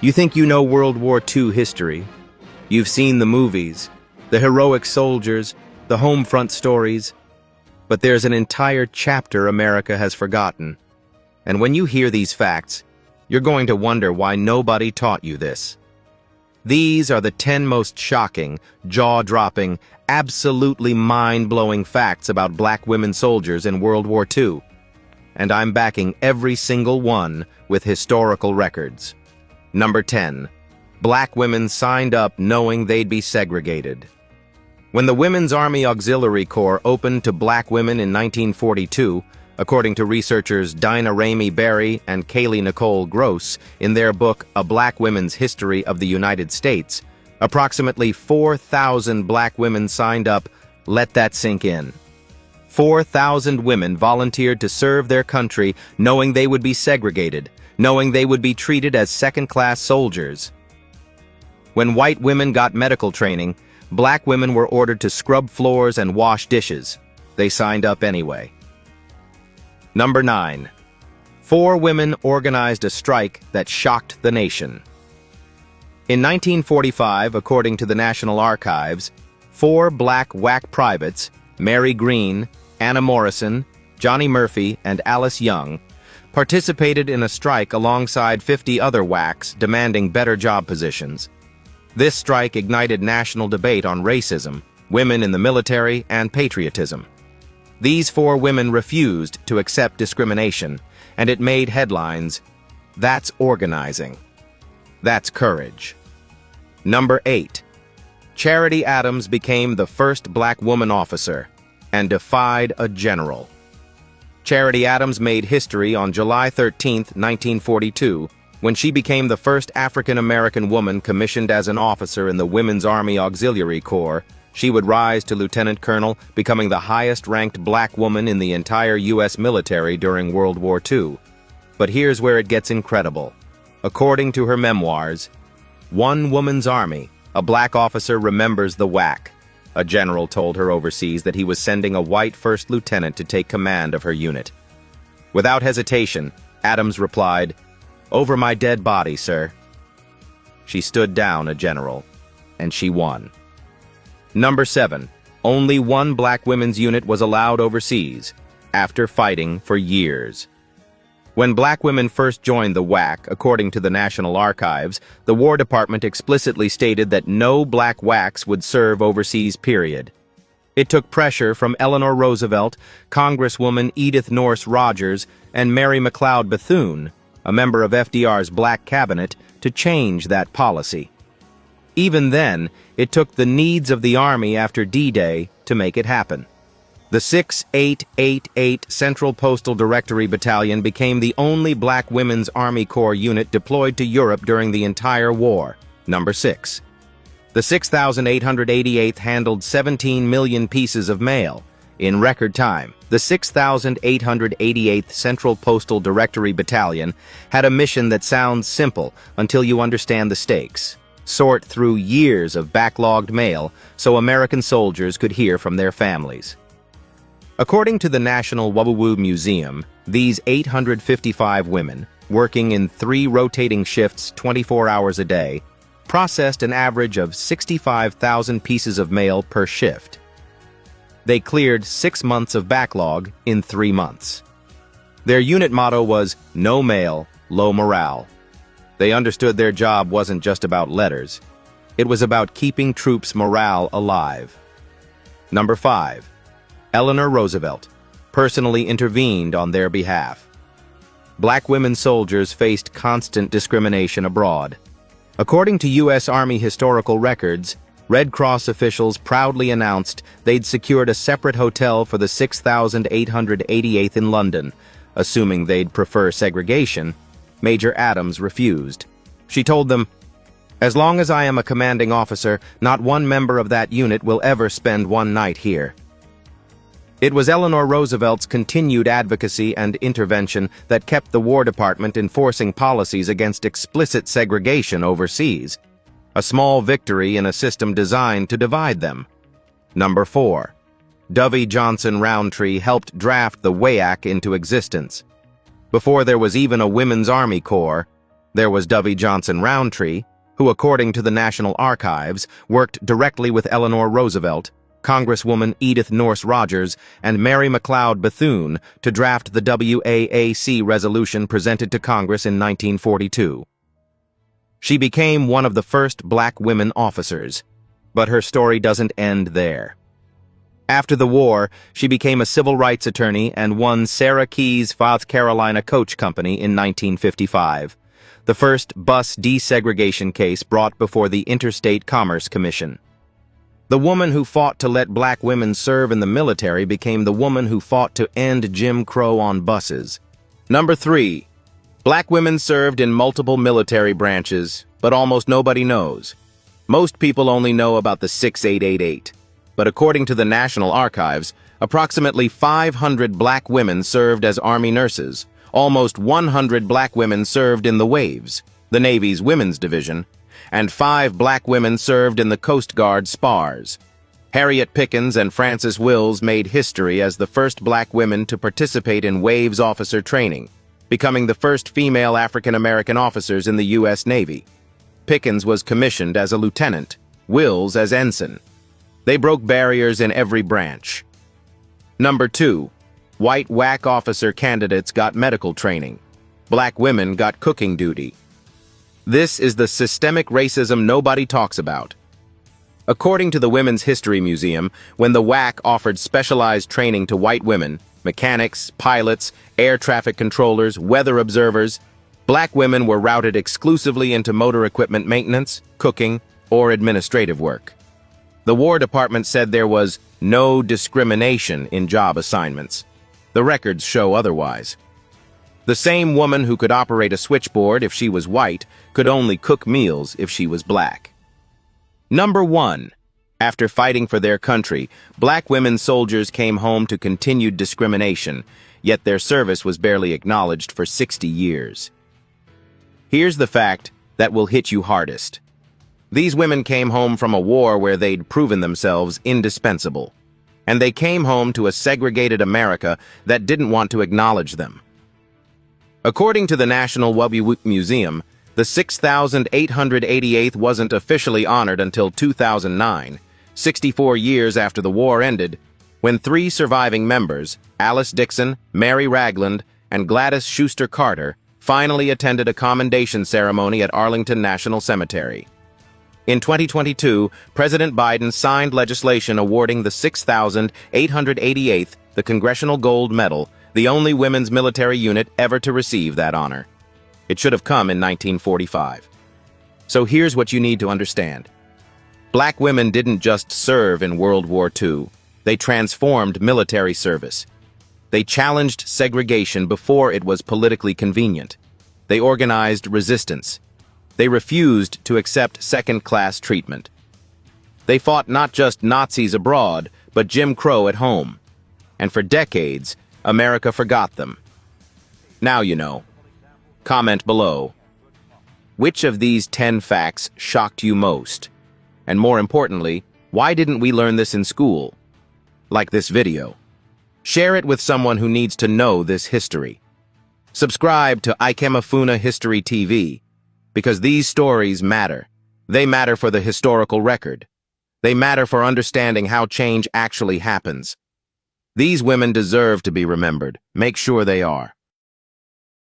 You think you know World War II history. You've seen the movies, the heroic soldiers, the home front stories. But there's an entire chapter America has forgotten. And when you hear these facts, you're going to wonder why nobody taught you this. These are the 10 most shocking, jaw-dropping, absolutely mind-blowing facts about black women soldiers in World War II. And I'm backing every single one with historical records. Number 10. Black women signed up knowing they'd be segregated. When the Women's Army Auxiliary Corps opened to black women in 1942, according to researchers Dinah Ramey Berry and Kaylee Nicole Gross in their book A Black Women's History of the United States, approximately 4,000 black women signed up. Let that sink in. 4,000 women volunteered to serve their country knowing they would be segregated, knowing they would be treated as second-class soldiers. When white women got medical training, black women were ordered to scrub floors and wash dishes. They signed up anyway. Number 9. 4 women organized a strike that shocked the nation. In 1945, according to the National Archives, 4 Black WAC privates, Mary Green, Anna Morrison, Johnny Murphy, and Alice Young, participated in a strike alongside 50 other WACs demanding better job positions. This strike ignited national debate on racism, women in the military, and patriotism. These 4 women refused to accept discrimination, and it made headlines. That's organizing. That's courage. Number 8. Charity Adams became the first black woman officer and defied a general. Charity Adams made history on July 13, 1942, when she became the first African-American woman commissioned as an officer in the Women's Army Auxiliary Corps. She would rise to lieutenant colonel, becoming the highest-ranked black woman in the entire U.S. military during World War II. But here's where it gets incredible. According to her memoirs, "One woman's army, a black officer remembers the WAC. A general told her overseas that he was sending a white first lieutenant to take command of her unit. Without hesitation, Adams replied, 'Over my dead body, sir.' She stood down a general, and she won. Number 7. Only 1 black women's unit was allowed overseas, after fighting for years. When black women first joined the WAC, according to the National Archives, the War Department explicitly stated that no black WACs would serve overseas, period. It took pressure from Eleanor Roosevelt, Congresswoman Edith Norris Rogers, and Mary McLeod Bethune, a member of FDR's black cabinet, to change that policy. Even then, it took the needs of the Army after D-Day to make it happen. The 6888 Central Postal Directory Battalion became the only black women's Army Corps unit deployed to Europe during the entire war. Number 6. The 6888th handled 17 million pieces of mail in record time. The 6888th Central Postal Directory Battalion had a mission that sounds simple until you understand the stakes. Sort through years of backlogged mail so American soldiers could hear from their families. According to the National WWII Museum, these 855 women, working in 3 rotating shifts 24 hours a day, processed an average of 65,000 pieces of mail per shift. They cleared 6 months of backlog in 3 months. Their unit motto was, "No mail, low morale." They understood their job wasn't just about letters. It was about keeping troops' morale alive. Number 5. Eleanor Roosevelt personally intervened on their behalf. Black women soldiers faced constant discrimination abroad. According to U.S. Army historical records, Red Cross officials proudly announced they'd secured a separate hotel for the 6888th in London. Assuming they'd prefer segregation, Major Adams refused. She told them, "As long as I am a commanding officer, not one member of that unit will ever spend one night here." It was Eleanor Roosevelt's continued advocacy and intervention that kept the War Department enforcing policies against explicit segregation overseas. A small victory in a system designed to divide them. Number 4. Dovey Johnson Roundtree helped draft the WAC into existence. Before there was even a Women's Army Corps, There was Dovey Johnson Roundtree, who, according to the National Archives, worked directly with Eleanor Roosevelt, Congresswoman Edith Nourse Rogers, and Mary McLeod Bethune to draft the WAAC resolution presented to Congress in 1942. She became one of the first black women officers, but her story doesn't end there. After the war, she became a civil rights attorney and won Sarah Keyes' South Carolina Coach Company in 1955, the first bus desegregation case brought before the Interstate Commerce Commission. The woman who fought to let black women serve in the military became the woman who fought to end Jim Crow on buses. Number 3. Black women served in multiple military branches, but almost nobody knows. Most people only know about the 6888. But according to the National Archives, approximately 500 black women served as Army nurses. Almost 100 black women served in the WAVs, the Navy's women's division, and 5 black women served in the Coast Guard SPARs. Harriet Pickens and Frances Wills made history as the first black women to participate in WAVs officer training, becoming the first female African-American officers in the U.S. Navy. Pickens was commissioned as a lieutenant, Wills as ensign. They broke barriers in every branch. Number 2. White WAC officer candidates got medical training. Black women got cooking duty. This is the systemic racism nobody talks about. According to the Women's History Museum, when the WAC offered specialized training to white women, mechanics, pilots, air traffic controllers, weather observers, black women were routed exclusively into motor equipment maintenance, cooking, or administrative work. The War Department said there was no discrimination in job assignments. The records show otherwise. The same woman who could operate a switchboard if she was white could only cook meals if she was black. Number 1. After fighting for their country, black women soldiers came home to continued discrimination, yet their service was barely acknowledged for 60 years. Here's the fact that will hit you hardest. These women came home from a war where they'd proven themselves indispensable, and they came home to a segregated America that didn't want to acknowledge them. According to the National WWII Museum, the 6,888th wasn't officially honored until 2009, 64 years after the war ended, when 3 surviving members, Alice Dixon, Mary Ragland, and Gladys Schuster Carter, finally attended a commendation ceremony at Arlington National Cemetery. In 2022, President Biden signed legislation awarding the 6,888th the Congressional Gold Medal, the only women's military unit ever to receive that honor. It should have come in 1945. So here's what you need to understand. Black women didn't just serve in World War II. They transformed military service. They challenged segregation before it was politically convenient. They organized resistance. They refused to accept second-class treatment. They fought not just Nazis abroad, but Jim Crow at home. And for decades, America forgot them. Now you know. Comment below. Which of these 10 facts shocked you most? And more importantly, why didn't we learn this in school? Like this video. Share it with someone who needs to know this history. Subscribe to Ikemafuna History TV. Because these stories matter. They matter for the historical record. They matter for understanding how change actually happens. These women deserve to be remembered. Make sure they are.